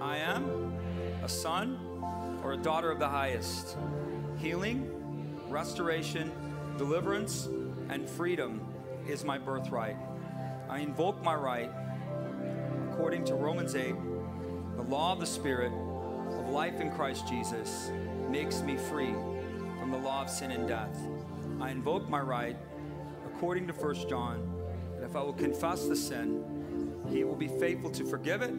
I am a son or a daughter of the highest. Healing, restoration, deliverance, and freedom is my birthright. I invoke my right according to Romans 8. The law of the Spirit of life in Christ Jesus makes me free from the law of sin and death. I invoke my right according to 1 John, that if I will confess the sin, he will be faithful to forgive it,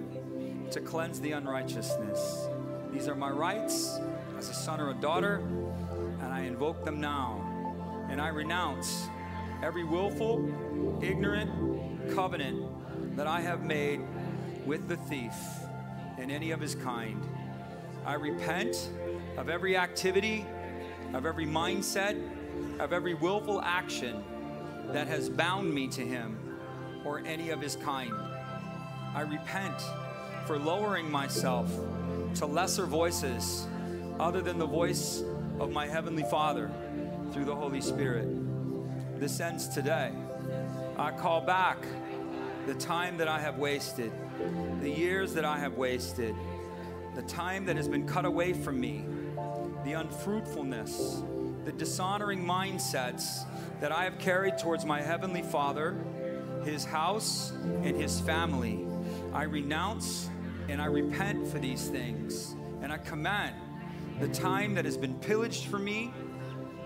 to cleanse the unrighteousness. These are my rights as a son or a daughter, and I invoke them now. And I renounce every willful, ignorant covenant that I have made with the thief and any of his kind. I repent of every activity, of every mindset, of every willful action that has bound me to him or any of his kind. I repent for lowering myself to lesser voices other than the voice of my Heavenly Father through the Holy Spirit. This ends today. I call back the time that I have wasted, the years that I have wasted, the time that has been cut away from me, the unfruitfulness, the dishonoring mindsets that I have carried towards my Heavenly Father, his house, and his family. I renounce and I repent for these things. And I command the time that has been pillaged from me,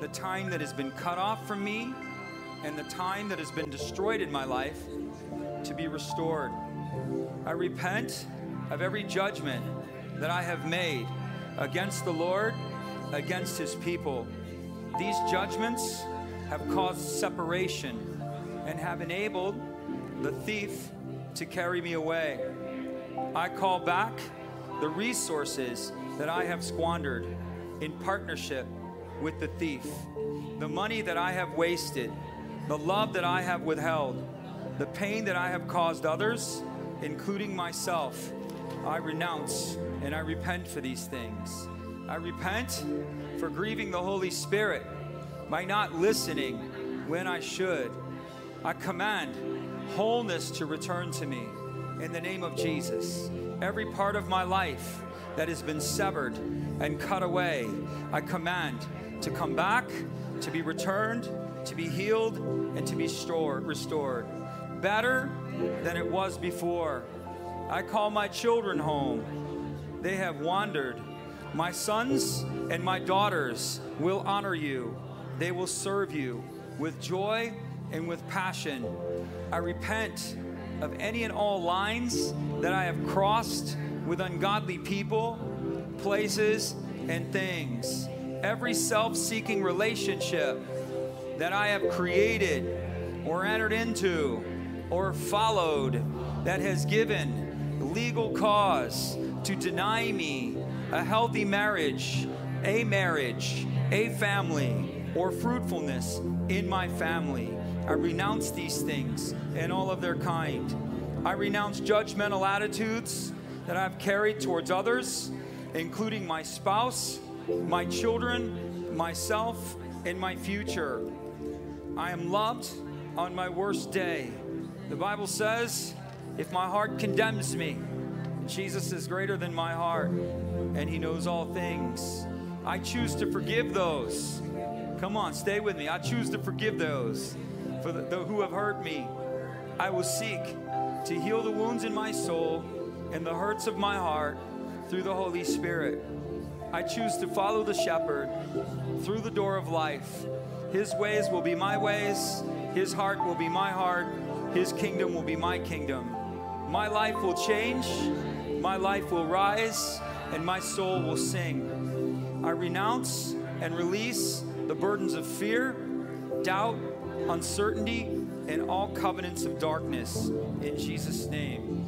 the time that has been cut off from me, and the time that has been destroyed in my life to be restored. I repent of every judgment that I have made against the Lord, against his people. These judgments have caused separation and have enabled the thief to carry me away. I call back the resources that I have squandered in partnership with the thief, the money that I have wasted, the love that I have withheld, the pain that I have caused others, including myself. I renounce and I repent for these things. I repent for grieving the Holy Spirit by not listening when I should. I command wholeness to return to me in the name of Jesus. Every part of my life that has been severed and cut away, I command to come back, to be returned, to be healed, and to be restored. Better than it was before. I call my children home. They have wandered. My sons and my daughters will honor you. They will serve you with joy and with passion. I repent of any and all lines that I have crossed with ungodly people, places, and things. Every self-seeking relationship that I have created or entered into or followed that has given legal cause to deny me a healthy marriage, a family, or fruitfulness in my family. I renounce these things and all of their kind. I renounce judgmental attitudes that I've carried towards others, including my spouse, my children, myself, and my future. I am loved on my worst day. The Bible says, if my heart condemns me, Jesus is greater than my heart, and he knows all things. I choose to forgive those. Come on, stay with me. I choose to forgive those who have hurt me. I will seek to heal the wounds in my soul and the hurts of my heart through the Holy Spirit. I choose to follow the shepherd through the door of life. His ways will be my ways. His heart will be my heart. His kingdom will be my kingdom. My life will change. My life will rise, and my soul will sing. I renounce and release the burdens of fear, doubt, uncertainty, and all covenants of darkness in Jesus' name.